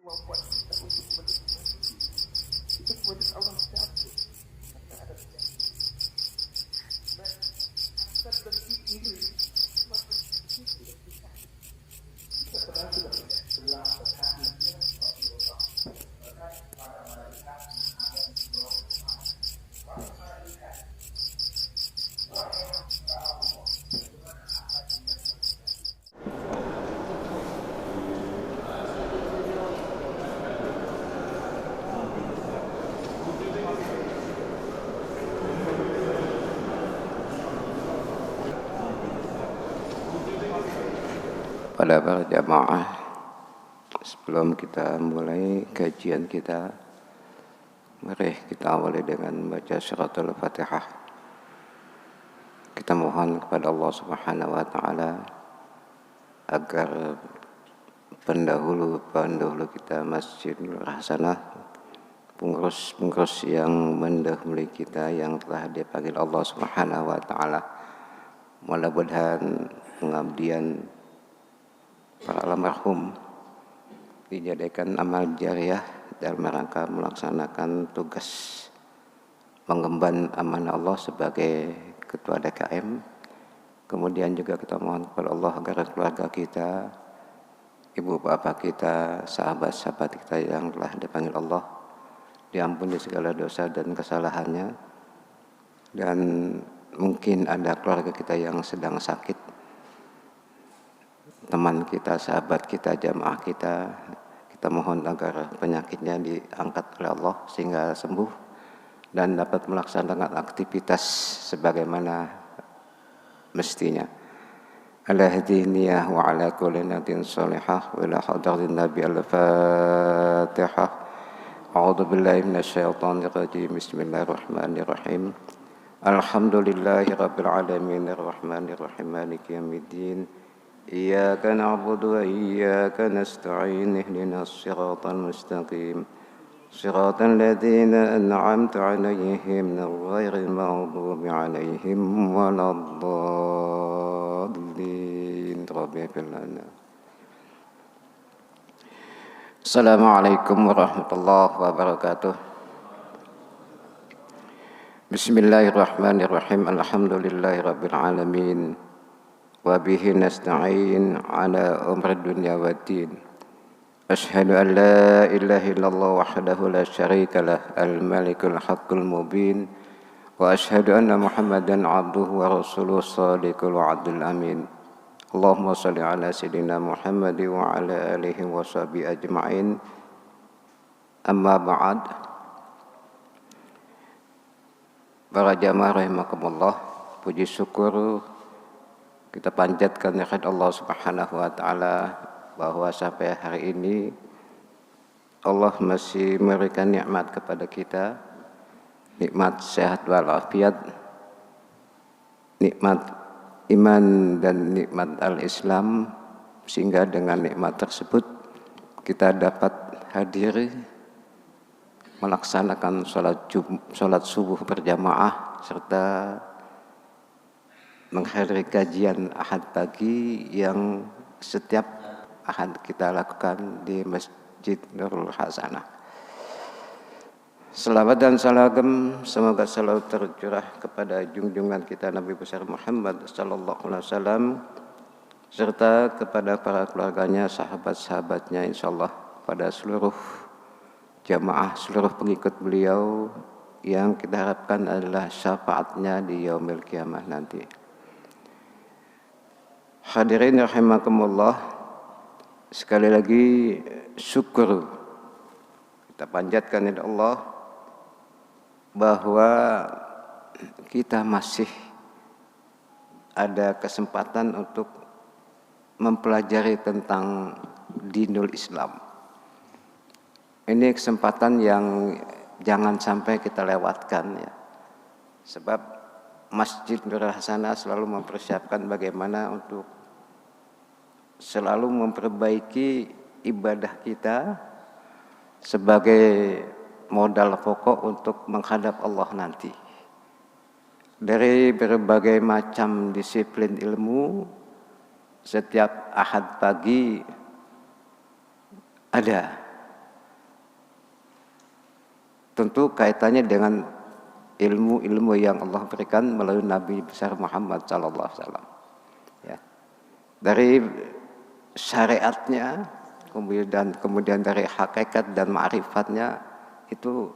kemampuan kita untuk menikmati itu kemudian Allah cabut kata ada nah hasad dan iri maka itu tidak bisa kita pernah sudah sebelah berhati pada para jamaah, sebelum kita mulai kajian kita, mari kita awali dengan membaca suratul Fatihah. Kita mohon kepada Allah Subhanahu wa taala agar pendahulu kita Masjid Nur Hasanah, pengurus yang mendahului kita yang telah dipanggil Allah Subhanahu wa taala, mudah-mudahan pengabdian para almarhum dijadikan amal jariah dalam rangka melaksanakan tugas mengemban amanah Allah sebagai ketua DKM. Kemudian juga kita mohon kepada Allah agar keluarga kita, ibu bapak kita, sahabat-sahabat kita yang telah dipanggil Allah diampuni segala dosa dan kesalahannya. Dan mungkin ada keluarga kita yang sedang sakit, teman kita, sahabat kita, jamaah kita, kita mohon agar penyakitnya diangkat oleh Allah sehingga sembuh dan dapat melaksanakan aktivitas sebagaimana mestinya. Ala hadiniyah wa ala kulli natin salihah wa ila hadratin nabi al-fatihah. A'udzu billahi minasyaitonir rajim. Bismillahirrahmanirrahim. Alhamdulillahi rabbil alamin arrahmanir rahim maliki yaumiddin. إياك نعبد وإياك نستعين اهدنا الصراط المستقيم صراط الذين أنعمت عليهم غير المغضوب عليهم ولا الضالين. السلام عليكم ورحمة الله وبركاته. بسم الله الرحمن الرحيم. الحمد لله رب العالمين وبه نستعين على أمر الدنيا والدين. أشهد أن لا إله إلا الله وحده لا شريك له الملك الحق المبين وأشهد أن محمدا عبده ورسوله الصادق الوعد الأمين. اللهم صل على سيدنا محمد وعلى آله وصحبه أجمعين. أما بعد. Para jamaah rahimakumullah, puji syukur kita panjatkan kepada Allah Subhanahu wa taala bahwa sampai hari ini Allah masih memberikan nikmat kepada kita, nikmat sehat walafiat, nikmat iman dan nikmat al-Islam, sehingga dengan nikmat tersebut kita dapat hadir melaksanakan salat subuh berjamaah serta menghadiri kajian Ahad pagi yang setiap Ahad kita lakukan di Masjid Nurul Hasanah. Selawat dan salam semoga selalu tercurah kepada junjungan kita Nabi besar Muhammad sallallahu alaihi wasallam serta kepada para keluarganya, sahabat-sahabatnya, insyaallah pada seluruh jamaah, seluruh pengikut beliau yang kita harapkan adalah syafaatnya di yaumil qiyamah nanti. Hadirin rahimakumullah, sekali lagi syukur kita panjatkan kepada Allah bahwa kita masih ada kesempatan untuk mempelajari tentang dinul Islam. Ini kesempatan yang jangan sampai kita lewatkan ya. Sebab Masjid Nur Hasanah selalu mempersiapkan bagaimana untuk selalu memperbaiki ibadah kita sebagai modal pokok untuk menghadap Allah nanti. Dari berbagai macam disiplin ilmu, setiap Ahad pagi ada tentu kaitannya dengan ilmu-ilmu yang Allah berikan melalui Nabi besar Muhammad sallallahu alaihi wasallam. Ya. Dari syariatnya, kemudian dari hakikat dan ma'rifatnya, itu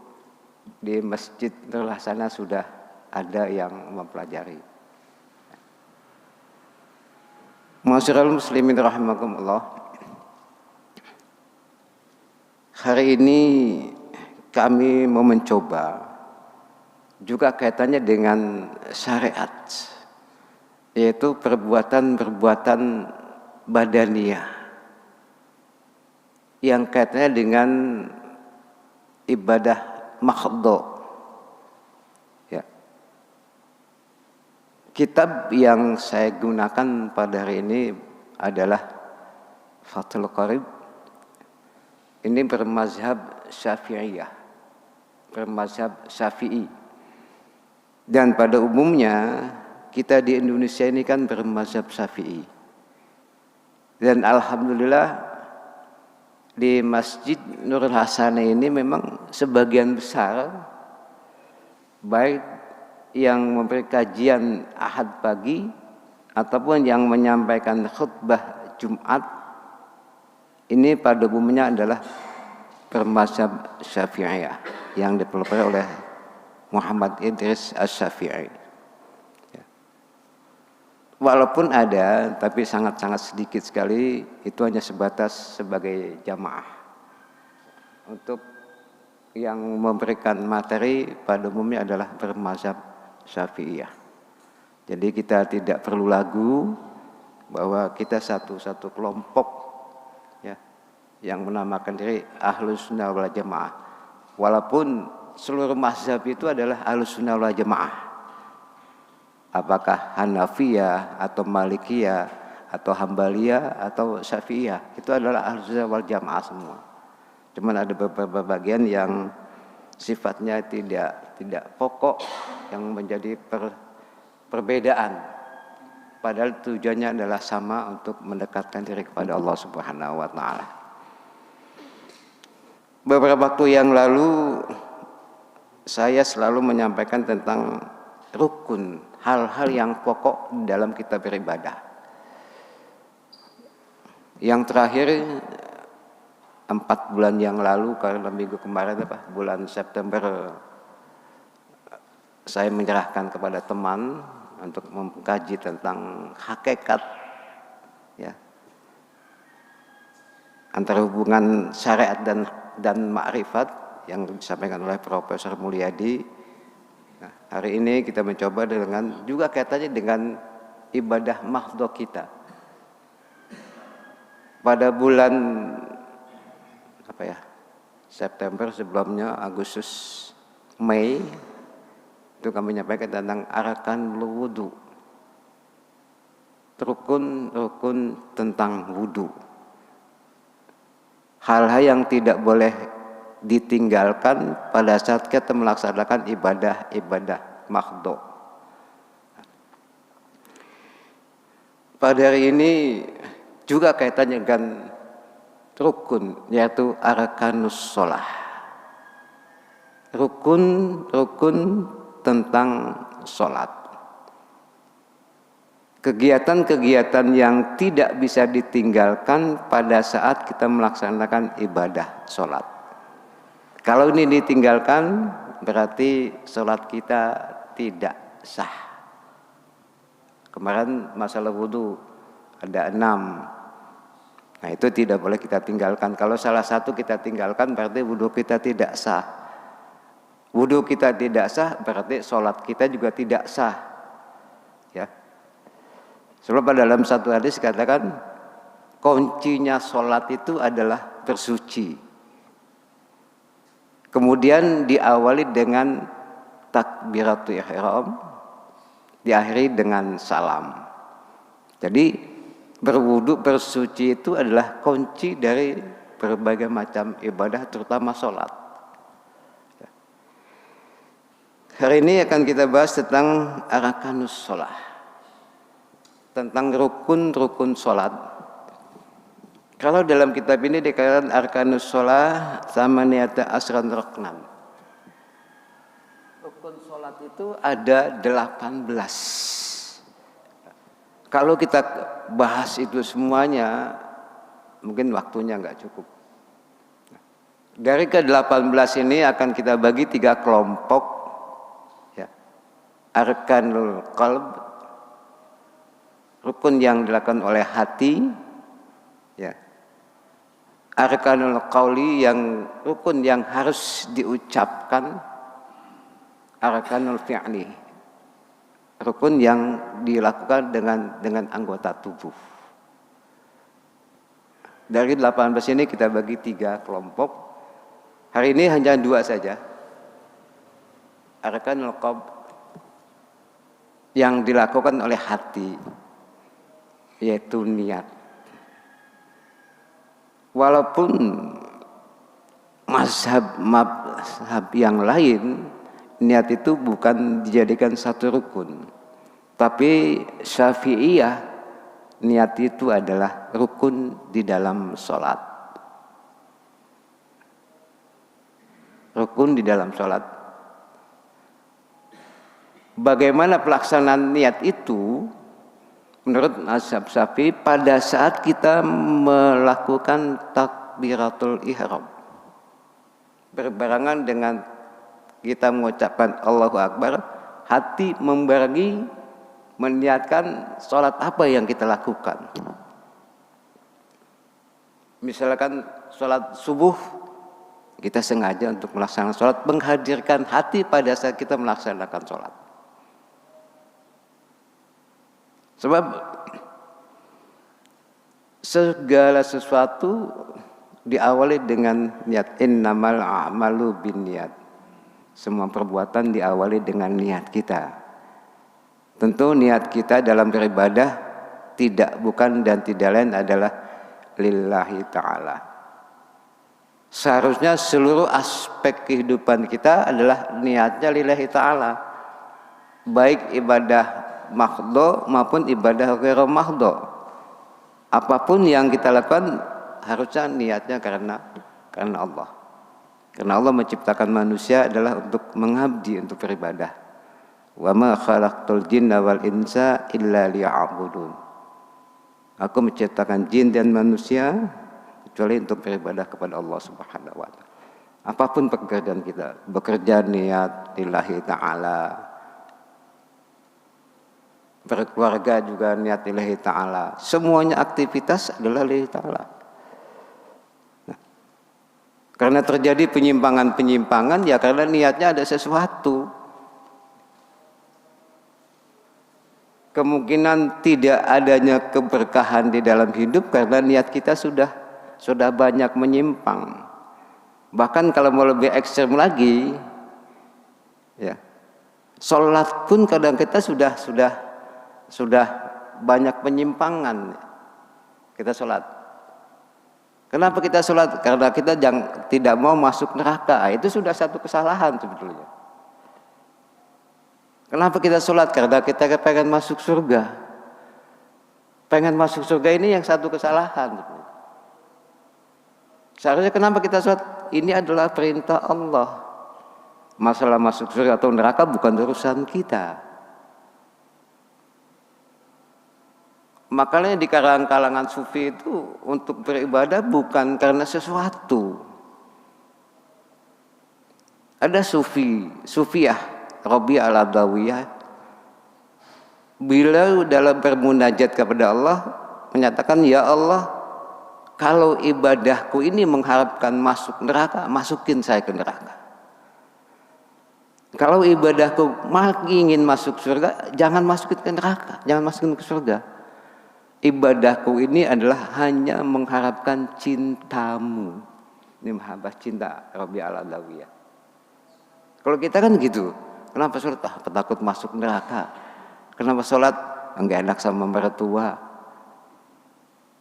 di Masjid Nurul Hasanah sudah ada yang mempelajari. Ma'asyiral muslimin rahimakumullah. Hari ini kami mau mencoba juga kaitannya dengan syariat, yaitu perbuatan-perbuatan badaniyah yang kaitannya dengan ibadah makhdho. Ya. Kitab yang saya gunakan pada hari ini adalah Fathul Qarib. Ini bermazhab Syafi'iyah, bermazhab Syafi'i. Dan pada umumnya kita di Indonesia ini kan bermazhab Syafi'i. Dan alhamdulillah di Masjid Nurul Hasanah ini memang sebagian besar baik yang memberi kajian Ahad pagi ataupun yang menyampaikan khutbah Jumat ini pada umumnya adalah bermazhab Syafi'iyah yang dipelopori oleh Muhammad Idris Asy-Syafi'i. Ya. Walaupun ada, tapi sangat-sangat sedikit sekali, itu hanya sebatas sebagai jamaah. Untuk yang memberikan materi pada umumnya adalah bermazhab Syafi'iyah. Jadi kita tidak perlu lagu bahwa kita satu kelompok ya yang menamakan diri Ahlus Sunnah wal Jamaah. Walaupun seluruh mazhab itu adalah Ahlus Sunnah wal Jamaah. Apakah Hanafiyah atau Malikiyah atau Hambaliyah atau Syafi'iyah, itu adalah Ahlus Sunnah wal Jamaah semua. Cuman ada beberapa bagian yang sifatnya tidak pokok yang menjadi perbedaan. Padahal tujuannya adalah sama untuk mendekatkan diri kepada Allah Subhanahu wa taala. Beberapa waktu yang lalu saya selalu menyampaikan tentang rukun, hal-hal yang pokok dalam kita beribadah. Yang terakhir 4 bulan yang lalu, karena minggu kemarin bulan September, saya menyerahkan kepada teman untuk mengkaji tentang hakikat ya antara hubungan syariat dan ma'rifat yang disampaikan oleh Profesor Mulyadi. Nah, hari ini kita mencoba dengan juga kaitannya dengan ibadah makhdho kita. Pada bulan September, sebelumnya Agustus, Mei, itu kami menyampaikan tentang arkan wudu, rukun tentang wudu. Hal-hal yang tidak boleh ditinggalkan pada saat kita melaksanakan ibadah makhdho. Pada hari ini juga kaitannya dengan rukun, yaitu arkanus shalah. Rukun tentang sholat. Kegiatan-kegiatan yang tidak bisa ditinggalkan pada saat kita melaksanakan ibadah sholat. Kalau ini ditinggalkan, berarti sholat kita tidak sah. Kemarin masalah wudu ada 6. Nah, itu tidak boleh kita tinggalkan. Kalau salah satu kita tinggalkan, berarti wudu kita tidak sah. Wudu kita tidak sah, berarti sholat kita juga tidak sah. Ya. Sebab dalam satu hadis katakan, kuncinya sholat itu adalah bersuci. Kemudian diawali dengan takbiratul ihram, diakhiri dengan salam. Jadi berwudu, bersuci itu adalah kunci dari berbagai macam ibadah, terutama sholat. Hari ini akan kita bahas tentang arkanus shalah, tentang rukun sholat. Kalau dalam kitab ini dikatakan arkanus shalah sama niata asran ruknan. Rukun sholat itu ada 18. Kalau kita bahas itu semuanya, mungkin waktunya nggak cukup. Dari ke-18 ini akan kita bagi 3 kelompok. Ya. Arkanul qalb, rukun yang dilakukan oleh hati. Ya. Arkanul qauli, yang rukun yang harus diucapkan. Arkanul fi'li, rukun yang dilakukan dengan anggota tubuh. Dari 18 ini kita bagi 3 kelompok. Hari ini hanya 2 saja. Arkanul qalb, yang dilakukan oleh hati, yaitu niat. Walaupun mazhab yang lain, niat itu bukan dijadikan satu rukun. Tapi Syafi'iyah, niat itu adalah rukun di dalam sholat. Rukun di dalam sholat. Bagaimana pelaksanaan niat itu? Menurut mazhab Syafi'i, pada saat kita melakukan takbiratul ihram, berbarengan dengan kita mengucapkan Allahu Akbar, hati membarengi meniatkan sholat apa yang kita lakukan. Misalkan sholat subuh, kita sengaja untuk melaksanakan sholat, menghadirkan hati pada saat kita melaksanakan sholat. Sebab segala sesuatu diawali dengan niat. Innamal a'malu binniyat. Semua perbuatan diawali dengan niat kita. Tentu niat kita dalam beribadah bukan dan tidak lain adalah lillahi ta'ala. Seharusnya seluruh aspek kehidupan kita adalah niatnya lillahi ta'ala. Baik ibadah mahdho maupun ibadah ghairu mahdho. Apapun yang kita lakukan harusnya niatnya karena Allah. Karena Allah menciptakan manusia adalah untuk mengabdi, untuk beribadah. Wa ma khalaqtul jinna wal insa illa liya'budun. Aku menciptakan jin dan manusia kecuali untuk beribadah kepada Allah Subhanahu wa taala. Apapun pekerjaan kita, bekerja niat lillahi ta'ala. Berkeluarga juga niat lillahi ta'ala. Semuanya aktivitas adalah lillahi ta'ala. Nah, karena terjadi penyimpangan-penyimpangan ya karena niatnya ada sesuatu. Kemungkinan tidak adanya keberkahan di dalam hidup karena niat kita sudah banyak menyimpang. Bahkan kalau mau lebih ekstrem lagi, ya, sholat pun kadang kita sudah banyak penyimpangan. Kita sholat. Kenapa kita sholat? Karena kita tidak mau masuk neraka. Itu sudah satu kesalahan sebetulnya. Kenapa kita sholat? Karena kita pengen masuk surga. Pengen masuk surga ini yang satu kesalahan. Seharusnya kenapa kita sholat? Ini adalah perintah Allah. Masalah masuk surga atau neraka bukan urusan kita. Makanya di kalangan sufi itu untuk beribadah bukan karena sesuatu. Ada sufiyah, Rabi'ah al-Adawiyah, bila dalam bermunajat kepada Allah menyatakan, ya Allah, kalau ibadahku ini mengharapkan masuk neraka, masukin saya ke neraka. Kalau ibadahku ingin masuk surga, jangan masukin ke neraka, jangan masukin ke surga. Ibadahku ini adalah hanya mengharapkan cintamu. Ini mahabbah, cinta Rabi'ah al-Adawiyah. Kalau kita kan gitu, kenapa sholat? Takut masuk neraka. Kenapa sholat? Enggak enak sama mertua.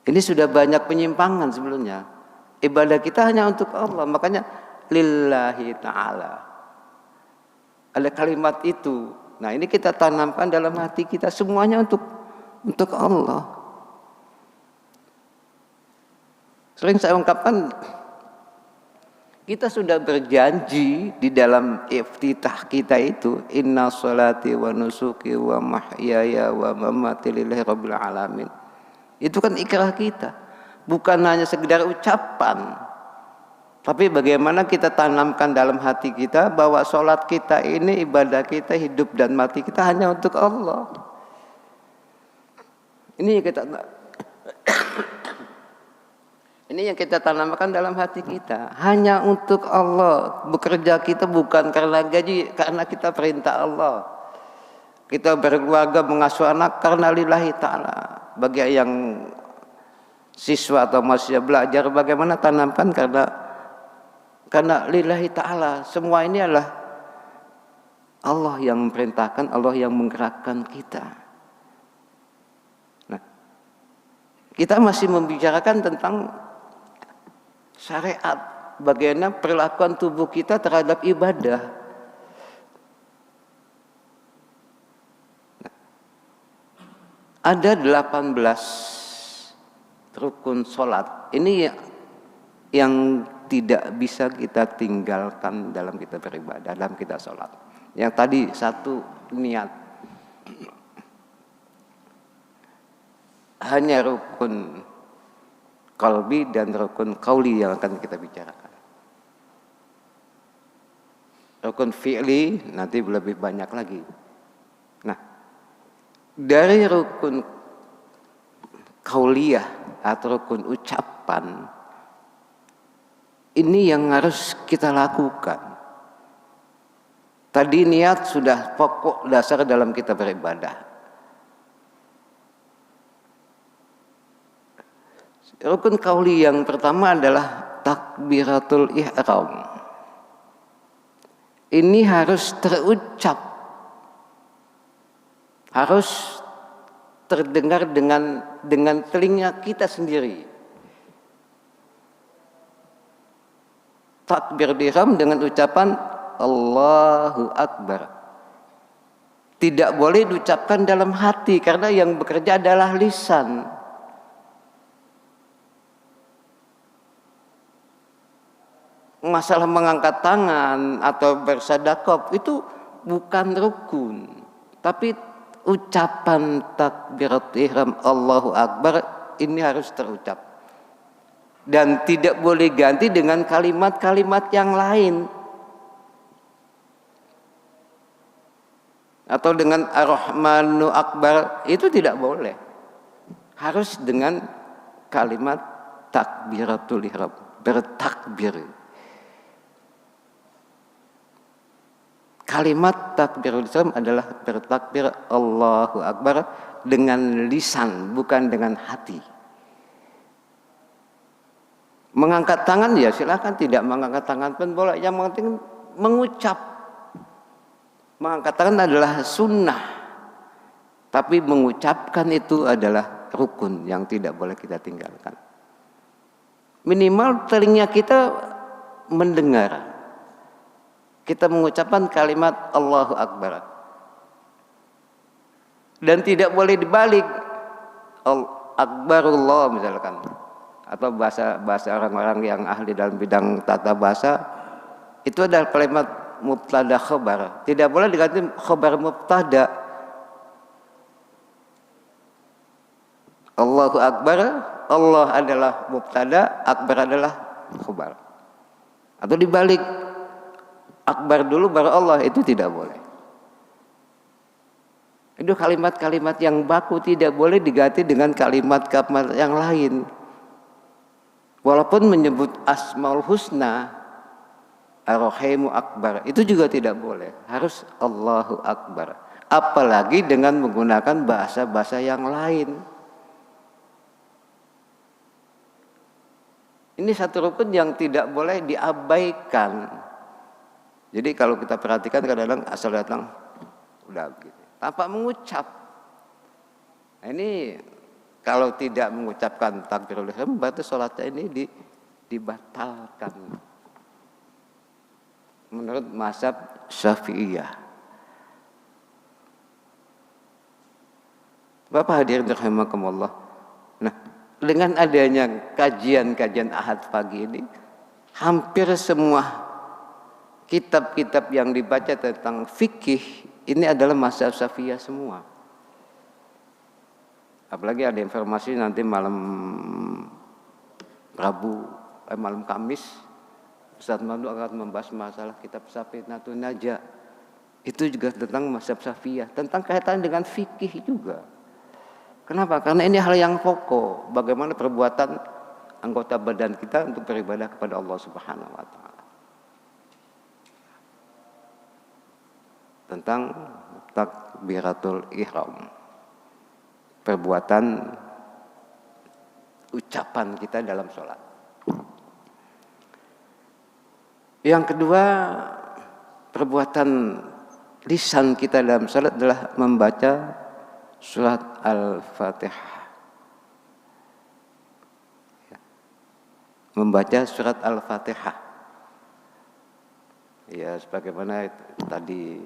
Ini sudah banyak penyimpangan sebelumnya. Ibadah kita hanya untuk Allah, makanya lillahi ta'ala. Ada kalimat itu. Nah, ini kita tanamkan dalam hati kita, semuanya untuk Allah. Sering saya ungkapkan, Kita sudah berjanji di dalam iftitah kita itu, inna sholati wa nusuki wa mahyaya wa mamati lillahi rabbil alamin. Itu kan ikrah kita, bukan hanya sekedar ucapan, tapi bagaimana kita tanamkan dalam hati kita bahwa sholat kita ini, ibadah kita, hidup dan mati kita hanya untuk Allah. Ini yang kita tanamkan dalam hati kita, hanya untuk Allah. Bekerja kita bukan karena gaji, karena kita perintah Allah. Kita berkeluarga, mengasuh anak karena lillahi ta'ala. Bagi yang siswa atau mahasiswa belajar, bagaimana tanamkan karena lillahi ta'ala. Semua ini adalah Allah yang memerintahkan, Allah yang menggerakkan kita. Nah, kita masih membicarakan tentang syariat, bagaimana perlakuan tubuh kita terhadap ibadah. Nah, ada 18 rukun sholat. Ini yang tidak bisa kita tinggalkan dalam kita beribadah, dalam kita sholat. Yang tadi satu, niat. Hanya rukun qalbi dan rukun qauli yang akan kita bicarakan. Rukun fi'li nanti lebih banyak lagi. Nah, dari rukun qauliyah atau rukun ucapan, ini yang harus kita lakukan. Tadi niat sudah pokok dasar dalam kita beribadah. Rukun qauli yang pertama adalah takbiratul ihram. Ini harus terucap, harus terdengar dengan telinga kita sendiri. Takbir ihram dengan ucapan Allahu Akbar. Tidak boleh diucapkan dalam hati karena yang bekerja adalah lisan. Masalah mengangkat tangan atau bersedekah itu bukan rukun, tapi ucapan takbirat ihram Allahu Akbar ini harus terucap dan tidak boleh ganti dengan kalimat-kalimat yang lain atau dengan Ar-Rahmanu Akbar, itu tidak boleh, harus dengan kalimat takbiratul ihram, bertakbir. Kalimat takbirul ihram adalah bertakbir Allahu Akbar dengan lisan, bukan dengan hati. Mengangkat tangan ya silakan, tidak mengangkat tangan pun boleh, yang penting mengucap. Mengangkat tangan adalah sunnah, tapi mengucapkan itu adalah rukun yang tidak boleh kita tinggalkan. Minimal telinga kita mendengar. Kita mengucapkan kalimat Allahu Akbar. Dan tidak boleh dibalik. Akbarullah misalkan. Atau bahasa orang-orang yang ahli dalam bidang tata bahasa, itu adalah kalimat mubtada khobar. Tidak boleh diganti khobar mubtada. Allahu Akbar, Allah adalah mubtada, Akbar adalah khobar. Atau dibalik, Akbar dulu baru Allah, itu tidak boleh. Itu kalimat-kalimat yang baku, tidak boleh diganti dengan kalimat-kalimat yang lain. Walaupun menyebut Asmaul Husna, Ar-Rahimu Akbar, itu juga tidak boleh. Harus Allahu Akbar. Apalagi dengan menggunakan bahasa-bahasa yang lain. Ini satu rukun yang tidak boleh diabaikan. Jadi kalau kita perhatikan kadang-kadang asal datang udah gitu, tanpa mengucap. Nah, ini kalau tidak mengucapkan takbirul ihram berarti sholatnya ini dibatalkan. Menurut mazhab Syafi'iyah. Bapak hadirin rahimakumullah. Nah, dengan adanya kajian-kajian Ahad pagi ini, hampir semua kitab-kitab yang dibaca tentang fikih ini adalah mazhab Syafi'iyah semua. Apalagi ada informasi nanti malam malam Kamis Ustaz Madu akan membahas masalah kitab Safinatun Najah. Itu juga tentang mazhab Syafi'iyah, tentang kaitan dengan fikih juga. Kenapa? Karena ini hal yang pokok, bagaimana perbuatan anggota badan kita untuk beribadah kepada Allah Subhanahu wa taala. Tentang takbiratul ihram. Perbuatan ucapan kita dalam sholat. Yang kedua, perbuatan lisan kita dalam sholat adalah membaca surat Al-Fatihah. Membaca surat Al-Fatihah. Ya, sebagaimana tadi.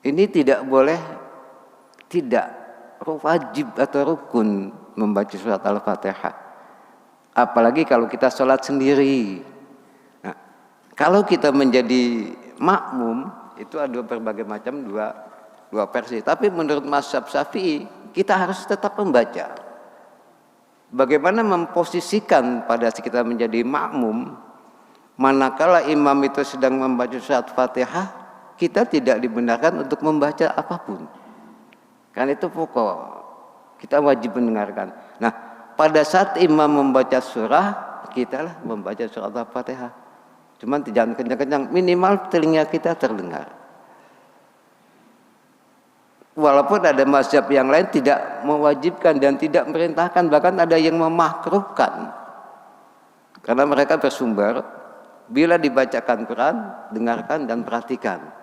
Ini tidak boleh, tidak wajib atau rukun membaca surat Al-Fatihah. Apalagi kalau kita sholat sendiri. Nah, kalau kita menjadi makmum, itu ada berbagai macam dua versi. Tapi menurut mazhab Syafi'i, kita harus tetap membaca. Bagaimana memposisikan pada saat kita menjadi makmum, manakala imam itu sedang membaca surat Fatihah, kita tidak dibenarkan untuk membaca apapun. Karena itu pokok, kita wajib mendengarkan. Nah, pada saat imam membaca surah, kita lah membaca surat Al-Fatihah. Cuman jangan kencang-kencang, minimal telinga kita terdengar. Walaupun ada mazhab yang lain tidak mewajibkan dan tidak memerintahkan, bahkan ada yang memakruhkan. Karena mereka bersumber, bila dibacakan Quran, dengarkan dan perhatikan.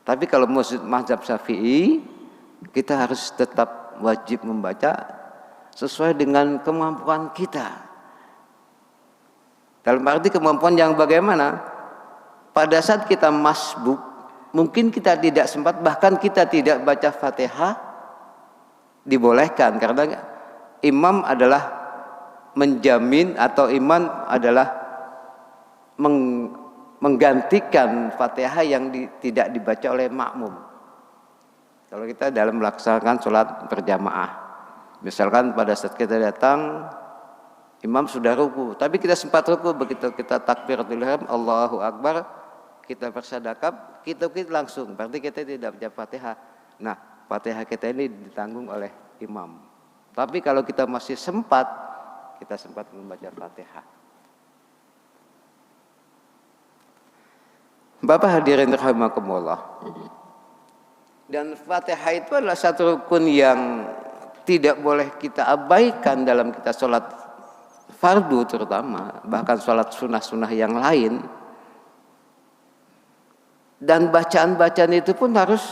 Tapi kalau mazhab Syafi'i, kita harus tetap wajib membaca sesuai dengan kemampuan kita. Dalam arti kemampuan yang bagaimana? Pada saat kita masbuk, mungkin kita tidak sempat, bahkan kita tidak baca Fatihah, dibolehkan. Karena imam adalah menjamin atau imam adalah menggantikan Fatihah yang tidak dibaca oleh makmum. Kalau kita dalam melaksanakan sholat berjamaah, misalkan pada saat kita datang, imam sudah ruku, tapi kita sempat ruku, begitu kita takbiratul ihram, Allahu Akbar, kita bersadakap, kita langsung, berarti kita tidak baca Fatihah. Nah, Fatihah kita ini ditanggung oleh imam. Tapi kalau kita masih sempat, kita sempat membaca Fatihah. Bapak hadirin rahimakumullah. Dan Fatihah itu adalah satu rukun yang tidak boleh kita abaikan dalam kita sholat fardu terutama, bahkan sholat sunnah-sunnah yang lain. Dan bacaan-bacaan itu pun harus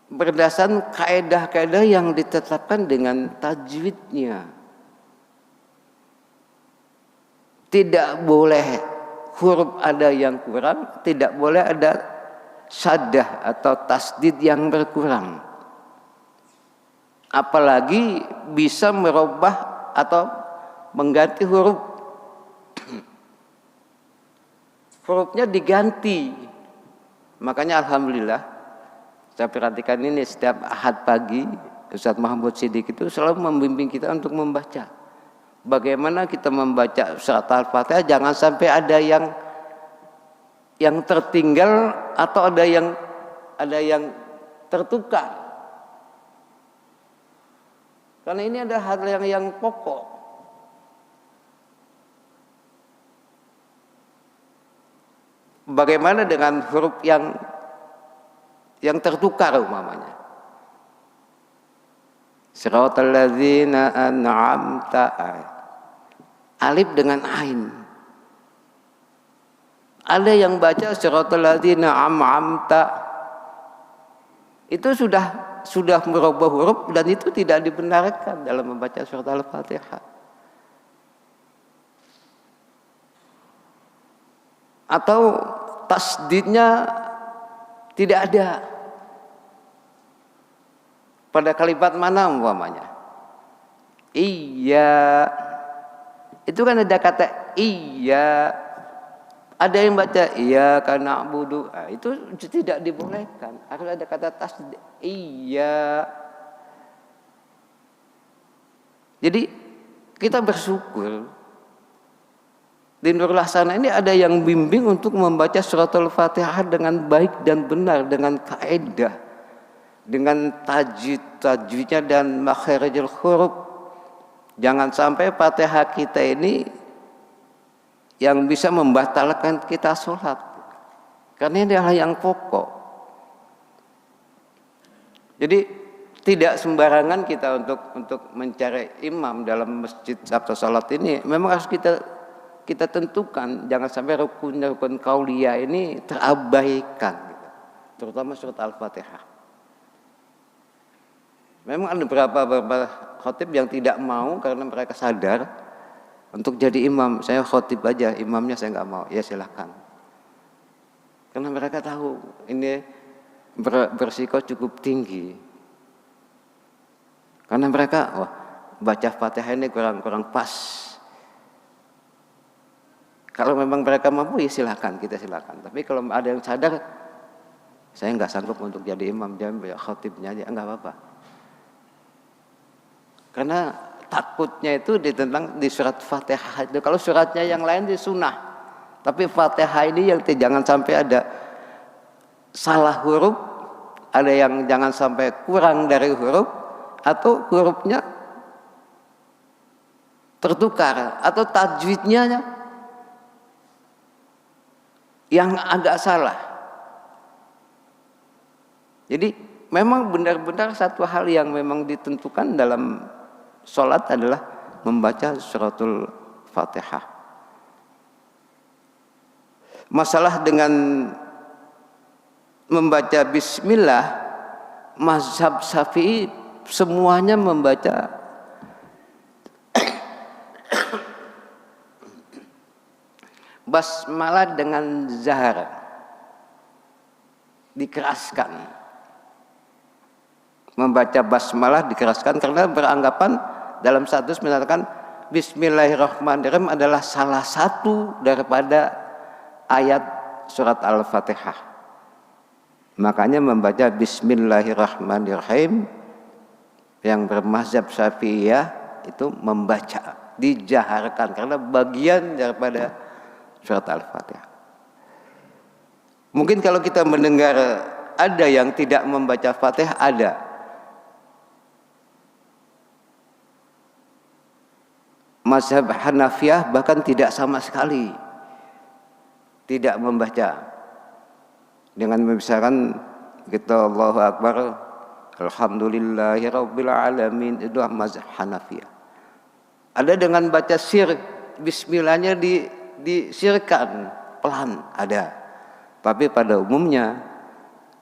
berdasarkan kaedah-kaedah yang ditetapkan dengan tajwidnya. Tidak boleh huruf ada yang kurang, tidak boleh ada syaddah atau tasdid yang berkurang. Apalagi bisa merubah atau mengganti huruf. Hurufnya diganti. Makanya alhamdulillah, saya perhatikan ini setiap Ahad pagi, Ustaz Mahmud Siddiq itu selalu membimbing kita untuk membaca. Bagaimana kita membaca surat Al-Fatihah, jangan sampai ada yang tertinggal atau ada yang tertukar. Karena ini ada hal yang pokok. Bagaimana dengan huruf yang tertukar umpamanya? Siratal ladzina an'amta, alif dengan ain. Ada yang baca siratal ladzina an'amta, itu sudah merubah huruf dan itu tidak dibenarkan dalam membaca surat Al-Fatihah. Atau tasdidnya tidak ada. Pada kalimat mana umpamanya? Iya, Itu kan ada kata iya, ada yang baca iya karena budu, nah, itu tidak dibolehkan. Harus ada kata tasdid iya. Jadi kita bersyukur di Nurul Hasanah ini ada yang bimbing untuk membaca suratul Fatihah dengan baik dan benar, dengan kaidah, dengan tajwidnya dan makharijul huruf. Jangan sampai Fatihah kita ini yang bisa membatalkan kita sholat, karena ini adalah yang pokok. Jadi tidak sembarangan kita untuk mencari imam dalam masjid atau sholat ini. Memang harus kita tentukan, jangan sampai rukun qauliyah ini terabaikan, gitu. Terutama surat Al-Fatihah. Memang ada beberapa khotib yang tidak mau karena mereka sadar untuk jadi imam. Saya khotib aja, imamnya saya nggak mau. Ya silahkan. Karena mereka tahu ini bersiko cukup tinggi. Karena mereka baca Fatihah ini kurang pas. Kalau memang mereka mampu ya silahkan, kita silahkan. Tapi kalau ada yang sadar, saya nggak sanggup untuk jadi imam, jangan banyak khotibnya aja, nggak apa-apa. Karena takutnya itu tentang di surat Fatihah itu. Kalau suratnya yang lain di sunnah, tapi Fatihah ini yang jangan sampai ada salah huruf, ada yang jangan sampai kurang dari huruf, atau hurufnya tertukar, atau tajwidnya yang agak salah. Jadi memang benar-benar satu hal yang memang ditentukan dalam sholat adalah membaca suratul Fatihah. Masalah dengan membaca bismillah, mazhab Syafi'i semuanya membaca basmalah dengan zahar, dikeraskan. Membaca basmalah dikeraskan karena beranggapan dalam status menyatakan Bismillahirrahmanirrahim adalah salah satu daripada ayat surat Al-Fatihah. Makanya membaca Bismillahirrahmanirrahim yang bermazhab Syafi'iyah itu membaca, dijaharkan karena bagian daripada surat Al-Fatihah. Mungkin kalau kita mendengar ada yang tidak membaca Fatihah, ada. Mazhab Hanafiyah bahkan tidak sama sekali tidak membaca. Dengan misalkan kita Allahu Akbar, Alhamdulillahirabbil alamin, itu mazhab Hanafiyah. Ada dengan baca sir, bismillahnya disirkan pelan, ada. Tapi pada umumnya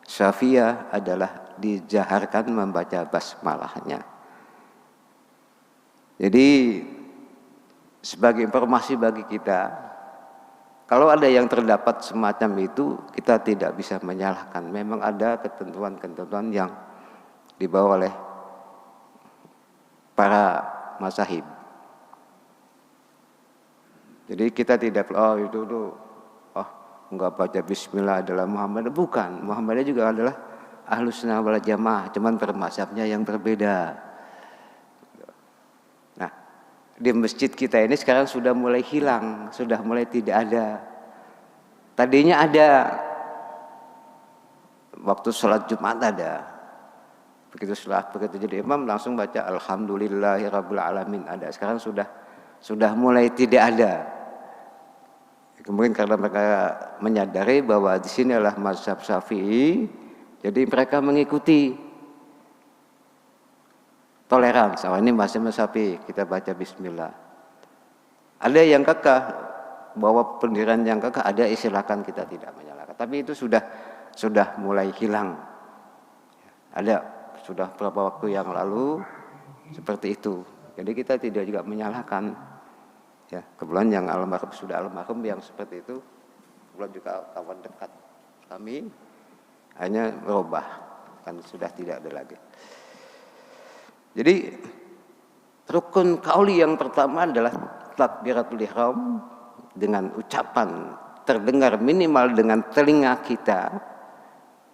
Syafi'iyah adalah dijaharkan membaca basmalahnya. Jadi sebagai informasi bagi kita, kalau ada yang terdapat semacam itu, kita tidak bisa menyalahkan. Memang ada ketentuan-ketentuan yang dibawa oleh para mazahib. Jadi kita tidak enggak baca bismillah adalah Muhammad. Bukan, Muhammadiyah juga adalah Ahlus Sunnah wal Jamaah, cuman mazhabnya yang berbeda. Di masjid kita ini sekarang sudah mulai hilang, sudah mulai tidak ada. Tadinya ada, waktu sholat Jumat ada. Begitu jadi imam langsung baca Alhamdulillahirabbil alamin, ada. Sekarang sudah mulai tidak ada. Kemudian karena mereka menyadari bahwa di sini adalah mazhab Syafi'i, jadi mereka mengikuti. Toleran, ini mazhab Syafi'i, kita baca bismillah. Ada yang kekeh, bahwa pendirian yang kekeh, ada, silakan, kita tidak menyalahkan. Tapi itu sudah mulai hilang. Ada, sudah beberapa waktu yang lalu seperti itu. Jadi kita tidak juga menyalahkan. Ya, kebetulan yang sudah almarhum yang seperti itu, kebetulan juga kawan dekat kami, hanya berubah, kan sudah tidak ada lagi. Jadi rukun qauli yang pertama adalah takbiratul ihram dengan ucapan terdengar minimal dengan telinga kita,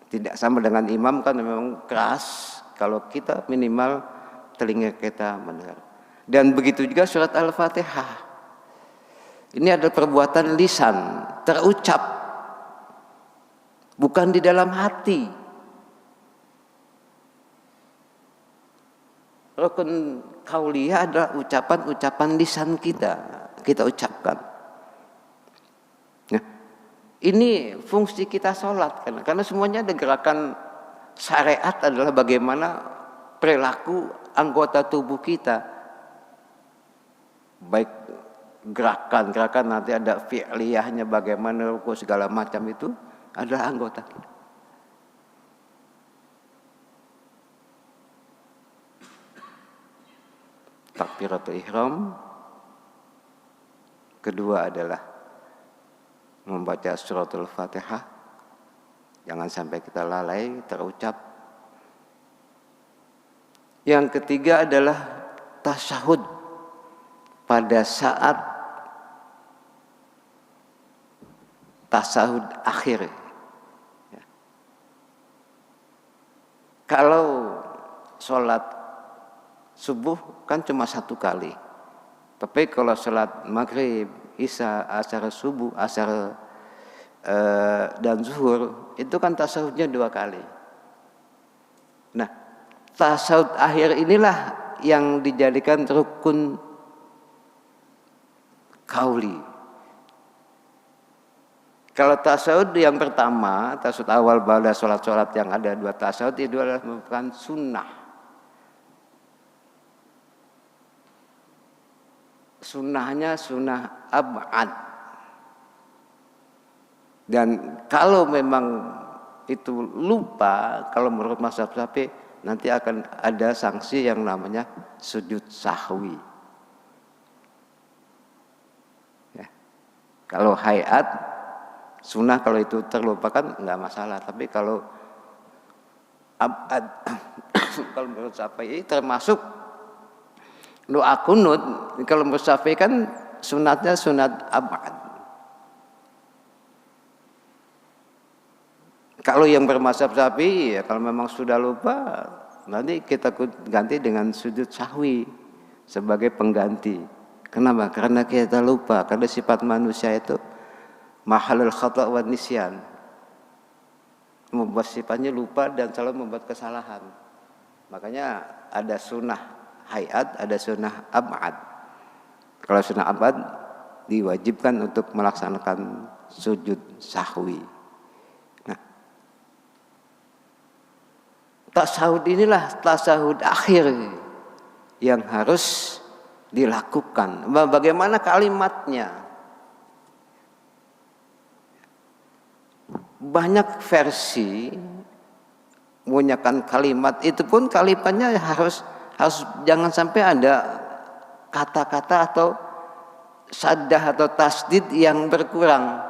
tidak sama dengan imam kan memang keras, kalau kita minimal telinga kita mendengar. Dan begitu juga surat Al-Fatihah. Ini adalah perbuatan lisan, terucap, bukan di dalam hati. Rukun qauliyah adalah ucapan-ucapan lisan kita ucapkan. Nah, ini fungsi kita sholat, karena semuanya ada gerakan syariat adalah bagaimana perilaku anggota tubuh kita, baik gerakan nanti ada fi'liyahnya, bagaimana ruku segala macam itu adalah anggota kita. Takbiratul ihram. Kedua adalah membaca suratul Fatihah. Jangan sampai kita lalai terucap. Yang ketiga adalah tasyahud pada saat tasyahud akhir. Ya. Kalau sholat subuh kan cuma satu kali, tapi kalau sholat maghrib, isya, asar subuh, asar dan zuhur itu kan tasyahudnya 2 kali. Nah, tasyahud akhir inilah yang dijadikan rukun qauli. Kalau tasyahud yang pertama, tasyahud awal pada sholat-sholat yang ada 2 tasyahud itu adalah merupakan sunnah. Sunnahnya sunnah ab'ad. Dan kalau memang itu lupa, kalau menurut mazhab Syafi'i nanti akan ada sanksi yang namanya sujud sahwi. Ya. Kalau hayat sunnah, kalau itu terlupakan enggak masalah, tapi kalau ab'ad kalau menurut Syafi'i termasuk doa kunut. Kalau menurut Syafi'i kan sunatnya sunat ab'ad. Kalau yang bermazhab Syafi'i ya kalau memang sudah lupa nanti kita ganti dengan sujud sahwi sebagai pengganti. Kenapa? Karena kita lupa. Karena sifat manusia itu mahalul khata' wa nisyan. Membuat sifatnya lupa dan selalu membuat kesalahan. Makanya ada sunnah hayat, ada sunnah ab'ad. Kalau sunnah ab'ad diwajibkan untuk melaksanakan sujud sahwi. Nah, tasyahud inilah tasyahud akhir yang harus dilakukan. Bagaimana kalimatnya? Banyak versi menggunakan kalimat, itu pun kalimatnya harus jangan sampai ada kata-kata atau saddah atau tasdid yang berkurang.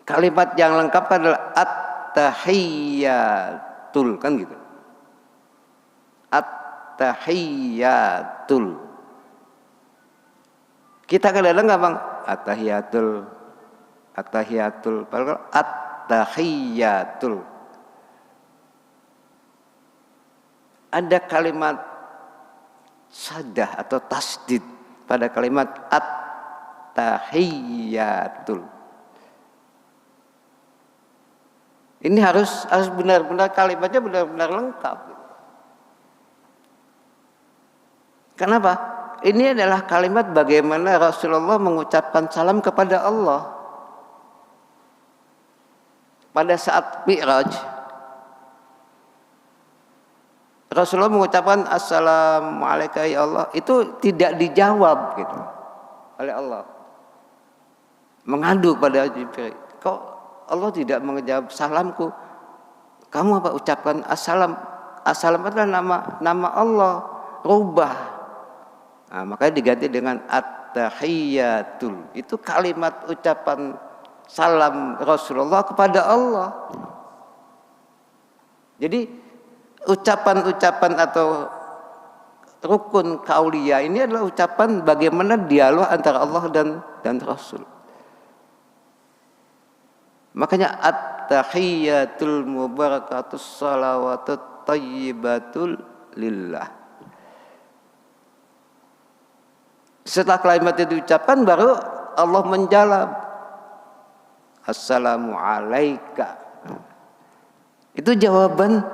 Kalimat yang lengkap adalah at-tahiyyatul, kan gitu. At-tahiyyatul. Kita kadang-kadang nggak bang at-tahiyyatul, padahal at-tahiyyatul. Ada kalimat saddah atau tasdid pada kalimat at-tahiyyatul. Ini harus benar-benar kalimatnya benar-benar lengkap. Kenapa? Ini adalah kalimat bagaimana Rasulullah mengucapkan salam kepada Allah pada saat Mi'raj. Rasulullah mengucapkan assalamualaikum ya Allah, itu tidak dijawab gitu oleh Allah. Mengadu pada Jibril, kok Allah tidak menjawab salamku? Kamu apa ucapkan assalam? Assalam adalah nama Allah, rubah. Nah, makanya diganti dengan at-tahiyyatul. Itu kalimat ucapan salam Rasulullah kepada Allah. Jadi ucapan-ucapan atau rukun kauliyah ini adalah ucapan bagaimana dialog antara Allah dan Rasul. Makanya at-tahiyyatul mubarakatus salawatut thayyibatul lillah. Setelah kalimat itu diucapkan baru Allah menjawab assalamu alaika. Itu jawaban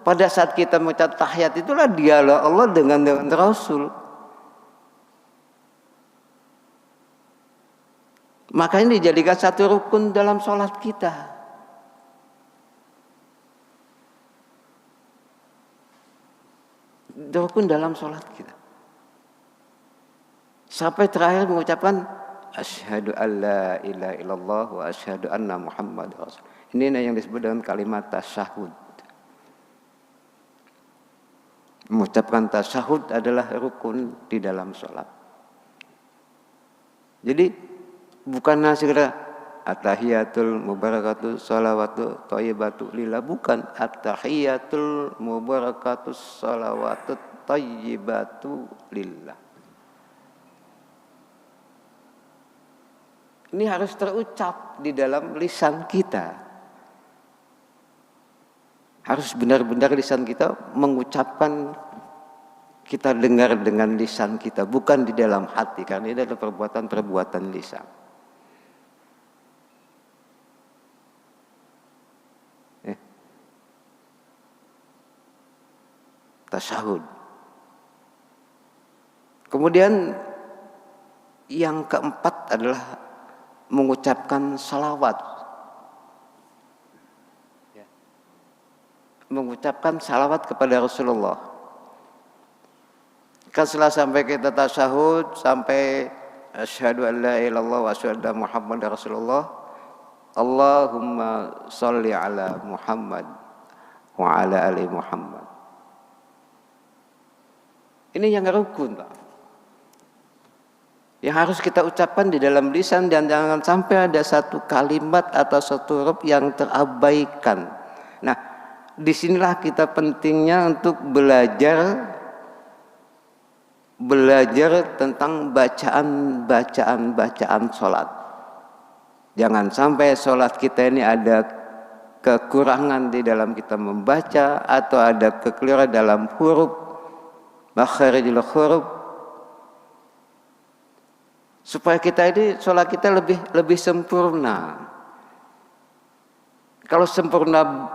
pada saat kita mengucap tahiyat, itulah dialog Allah dengan Rasul. Makanya dijadikan satu rukun dalam sholat kita. Rukun dalam sholat kita. Sampai terakhir mengucapkan asyhadu alla ilaha illallah wa asyhadu anna muhammad rasul. Ini yang disebut dengan kalimat tasyahud. Mengucapkan tasyahud adalah rukun di dalam sholat. Jadi bukan sekedar at-tahiyatul mubarakatuh shalawatu thayyibatu lillah, bukan at-tahiyatul mubarakatuh shalawatu thayyibatu lillah. Ini harus terucap di dalam lisan kita. Harus benar-benar lisan kita mengucapkan, kita dengar dengan lisan kita, bukan di dalam hati, karena ini adalah perbuatan-perbuatan lisan. Tasyahud. Kemudian yang keempat adalah mengucapkan salawat. Mengucapkan salawat kepada Rasulullah. Kan setelah sampai kita tasyahud, sampai asyhadu an la ilaha illallah wa asyhadu anna muhammadar rasulullah, Allahumma sholli ala Muhammad wa ala ali Muhammad. Ini yang rukun, Pak. Yang harus kita ucapkan di dalam lisan, dan jangan sampai ada satu kalimat atau satu huruf yang terabaikan. Nah, disinilah kita pentingnya untuk belajar tentang bacaan sholat. Jangan sampai sholat kita ini ada kekurangan di dalam kita membaca, atau ada kekeliruan dalam huruf, makharijul huruf, supaya kita ini sholat kita lebih sempurna. Kalau sempurna,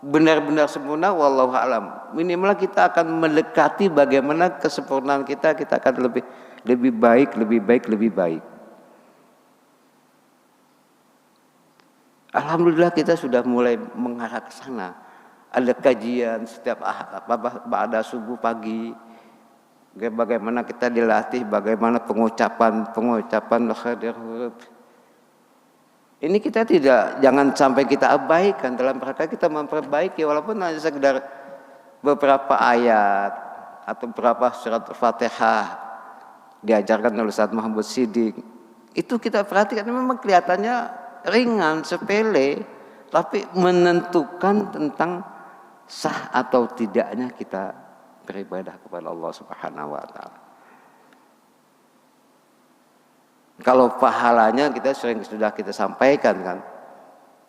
benar-benar sempurna, wallahu alam, minimal kita akan mendekati bagaimana kesempurnaan kita akan lebih baik. Alhamdulillah kita sudah mulai mengarah ke sana. Ada kajian setiap pada subuh pagi, bagaimana kita dilatih, bagaimana pengucapan makharijul huruf. Ini kita jangan sampai kita abaikan dalam rangka kita memperbaiki, walaupun hanya sekedar beberapa ayat atau beberapa surat Fatihah diajarkan oleh Ustaz Muhammad Siddiq. Itu kita perhatikan, memang kelihatannya ringan, sepele, tapi menentukan tentang sah atau tidaknya kita beribadah kepada Allah Subhanahu wa taala. Kalau pahalanya sudah kita sampaikan kan,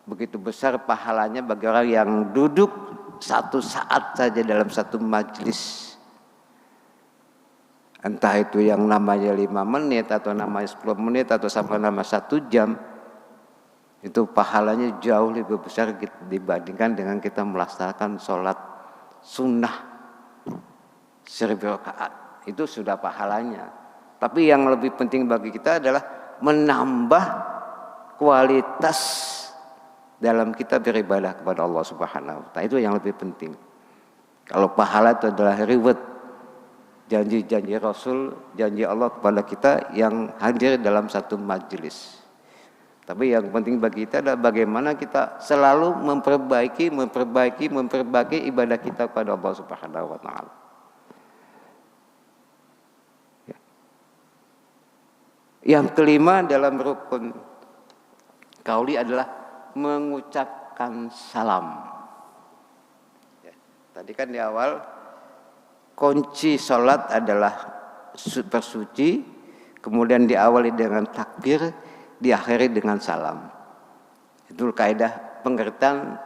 begitu besar pahalanya bagi orang yang duduk satu saat saja dalam satu majelis. Entah itu yang namanya 5 menit atau namanya 10 menit atau sampai nama 1 jam. Itu pahalanya jauh lebih besar dibandingkan dengan kita melaksanakan sholat sunnah 1000 rakaat. Itu sudah pahalanya. Tapi yang lebih penting bagi kita adalah menambah kualitas dalam kita beribadah kepada Allah Subhanahu wa taala. Itu yang lebih penting. Kalau pahala itu adalah reward, janji-janji Rasul, janji Allah kepada kita yang hadir dalam satu majelis. Tapi yang penting bagi kita adalah bagaimana kita selalu memperbaiki ibadah kita kepada Allah Subhanahu wa taala. Yang kelima dalam rukun qauli adalah mengucapkan salam. Tadi kan di awal kunci sholat adalah bersuci, kemudian diawali dengan takbir, diakhiri dengan salam. Itu kaidah pengertian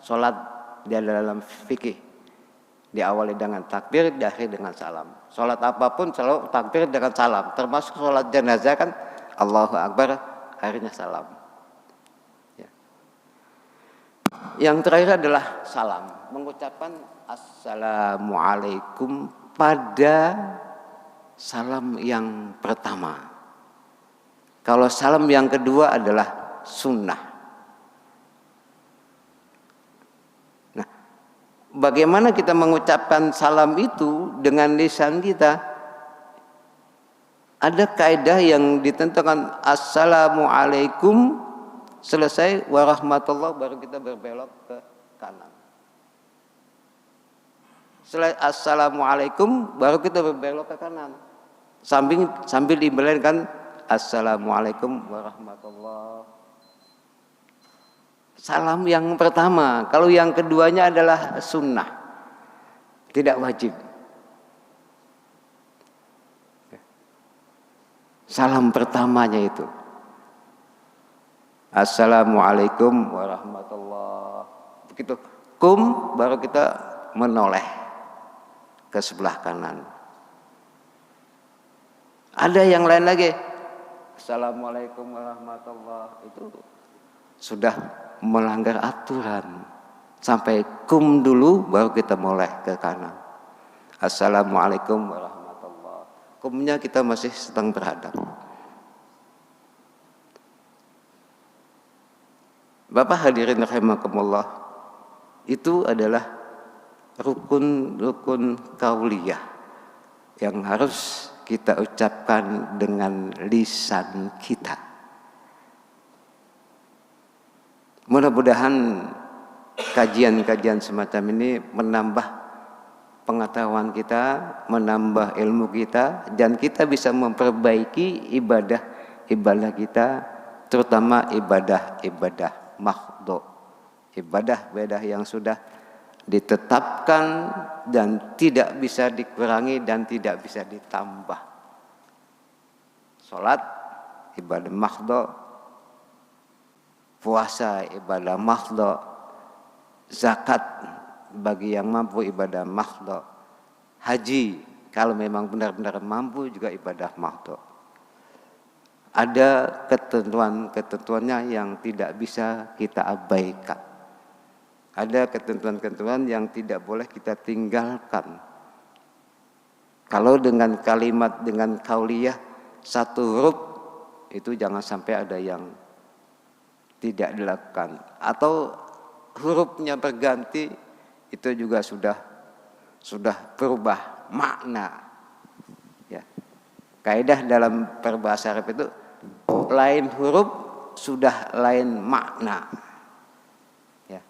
sholat di dalam fikih. Diawali dengan takbir, diakhiri dengan salam. Sholat apapun selalu takbir dengan salam. Termasuk sholat jenazah kan Allahu Akbar, akhirnya salam. Ya. Yang terakhir adalah salam. Mengucapkan Assalamualaikum pada salam yang pertama. Kalau salam yang kedua adalah sunnah. Bagaimana kita mengucapkan salam itu dengan lisan kita? Ada kaidah yang ditentukan Assalamualaikum, selesai warahmatullah, baru kita berbelok ke kanan. Setelah Assalamualaikum baru kita berbelok ke kanan. Sambil dibelankan Assalamualaikum warahmatullah. Salam yang pertama. Kalau yang keduanya adalah sunnah, tidak wajib. Salam pertamanya itu Assalamualaikum warahmatullah. Begitu kum baru kita menoleh ke sebelah kanan. Ada yang lain lagi. Assalamualaikum warahmatullah, itu sudah melanggar aturan. Sampai kum dulu baru kita moleh ke kanan. Assalamualaikum warahmatullah. Kumnya kita masih sedang berhadap. Bapak hadirin rahimakumullah, itu adalah rukun-rukun kauliyah yang harus kita ucapkan dengan lisan kita. Mudah-mudahan kajian-kajian semacam ini menambah pengetahuan kita, menambah ilmu kita, dan kita bisa memperbaiki ibadah kita, terutama ibadah makhdhu, ibadah yang sudah ditetapkan dan tidak bisa dikurangi dan tidak bisa ditambah. Salat ibadah makhdhu, puasa ibadah makhdhu, zakat bagi yang mampu ibadah makhdhu, haji kalau memang benar-benar mampu juga ibadah makhdhu. Ada ketentuan-ketentuannya yang tidak bisa kita abaikan. Ada ketentuan-ketentuan yang tidak boleh kita tinggalkan. Kalau dengan kalimat, dengan kauliyah satu huruf itu jangan sampai ada yang tidak dilakukan, atau hurufnya berganti, itu juga sudah berubah makna. Ya. Kaidah dalam berbahasa Arab itu lain huruf sudah lain makna. Ya.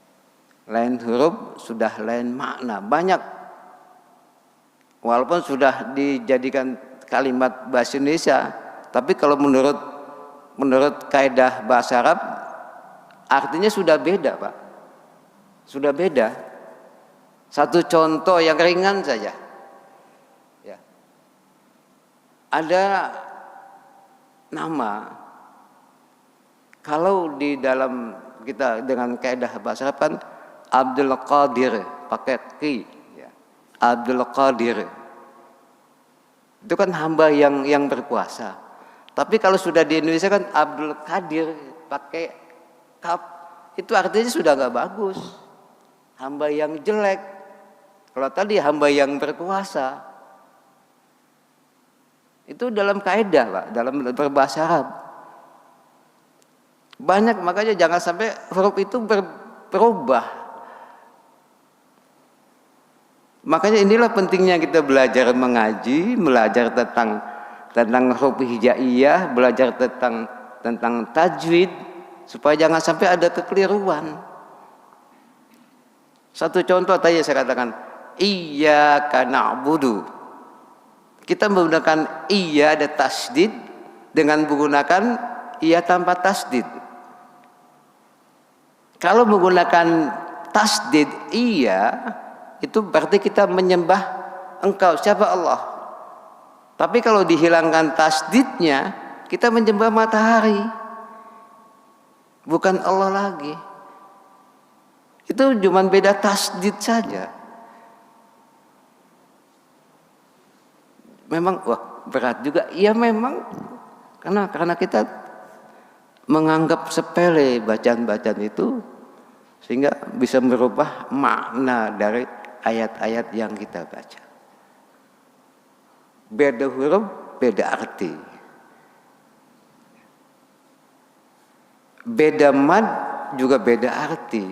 Lain huruf sudah lain makna. Banyak, walaupun sudah dijadikan kalimat bahasa Indonesia, tapi kalau menurut kaidah bahasa Arab artinya sudah beda, Pak. Sudah beda. Satu contoh yang ringan saja. Ya. Ada nama, kalau di dalam kita dengan kaidah bahasa Arab kan Abdul Qadir, pakai qi, ya. Abdul Qadir. Itu kan hamba yang berkuasa. Tapi kalau sudah di Indonesia kan Abdul Qadir, pakai kaf, itu artinya sudah nggak bagus, hamba yang jelek. Kalau tadi hamba yang berkuasa, itu dalam kaidah, Pak, dalam berbahasa Arab banyak, makanya jangan sampai huruf itu berubah. Makanya inilah pentingnya kita belajar mengaji, belajar tentang huruf hijaiyah, belajar tentang tajwid, supaya jangan sampai ada kekeliruan. Satu contoh tadi saya katakan, iyyaka na'budu. Kita menggunakan iya ada tasdid dengan menggunakan iya tanpa tasdid. Kalau menggunakan tasdid iya, itu berarti kita menyembah engkau, siapa Allah. Tapi kalau dihilangkan tasdidnya, kita menyembah matahari, bukan Allah lagi. Itu cuma beda tasdid saja. Memang wah berat juga. Ya memang karena kita menganggap sepele bacaan-bacaan itu, sehingga bisa merubah makna dari ayat-ayat yang kita baca. Beda huruf, beda arti. Beda mad juga beda arti.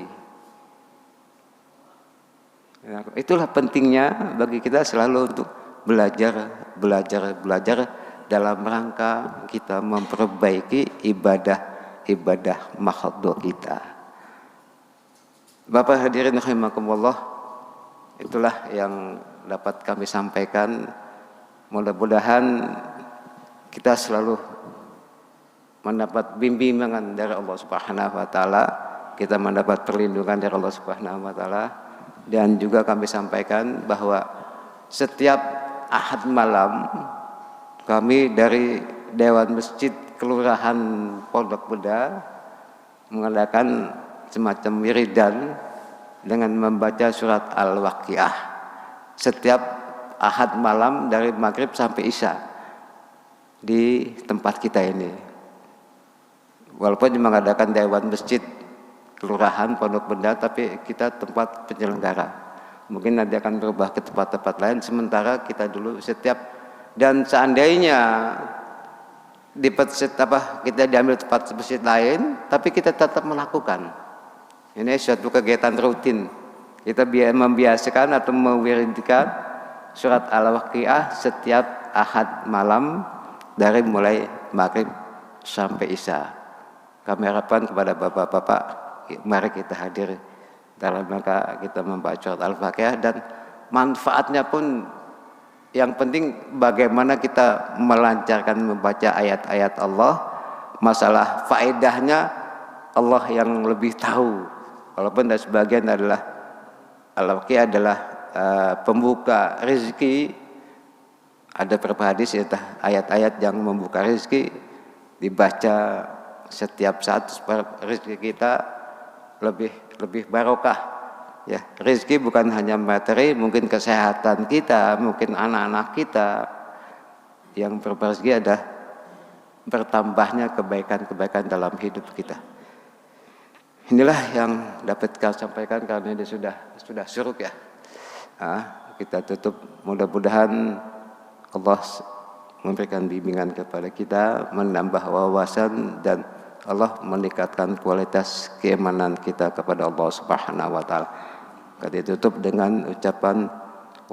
Nah, itulah pentingnya bagi kita selalu untuk belajar dalam rangka kita memperbaiki ibadah makhluk kita. Bapak hadirin rahimakumullah, itulah yang dapat kami sampaikan. Mudah-mudahan kita selalu mendapat bimbingan dari Allah Subhanahu wa taala, kita mendapat perlindungan dari Allah Subhanahu wa taala, dan juga kami sampaikan bahwa setiap Ahad malam kami dari Dewan Masjid Kelurahan Pondok Beda mengadakan semacam wiridan dengan membaca surat Al-Waqiah setiap Ahad malam dari maghrib sampai isya di tempat kita ini. Walaupun mengadakan Dewan Masjid Kelurahan Pondok Benda, tapi kita tempat penyelenggara. Mungkin nanti akan berubah ke tempat-tempat lain. Sementara kita dulu setiap, dan seandainya kita diambil tempat masjid lain, tapi kita tetap melakukan. Ini suatu kegiatan rutin. Kita membiasakan atau mewiridkan surat Al-Waqiah setiap Ahad malam dari mulai maghrib sampai isya. Kami harapkan kepada bapak-bapak, mari kita hadir dalam rangka kita membaca surat Al-Waqiah, dan manfaatnya pun yang penting bagaimana kita melancarkan membaca ayat-ayat Allah. Masalah faedahnya Allah yang lebih tahu. Walaupun dari sebagian adalah Al-Waqiah adalah pembuka rezeki. Ada beberapa hadis ayat-ayat yang membuka rezeki dibaca setiap saat supaya rezeki kita lebih barokah. Ya, rezeki bukan hanya materi, mungkin kesehatan kita, mungkin anak-anak kita. Yang berrezeki adalah bertambahnya kebaikan-kebaikan dalam hidup kita. Inilah yang dapat kami sampaikan karena ini sudah syuruk ya. Kita tutup, mudah-mudahan Allah memberikan bimbingan kepada kita, menambah wawasan, dan Allah meningkatkan kualitas keimanan kita kepada Allah Subhanahu wa taala. Kita tutup dengan ucapan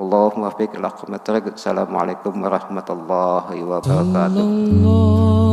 Allahumma fiq lakum. Assalamualaikum warahmatullahi wabarakatuh.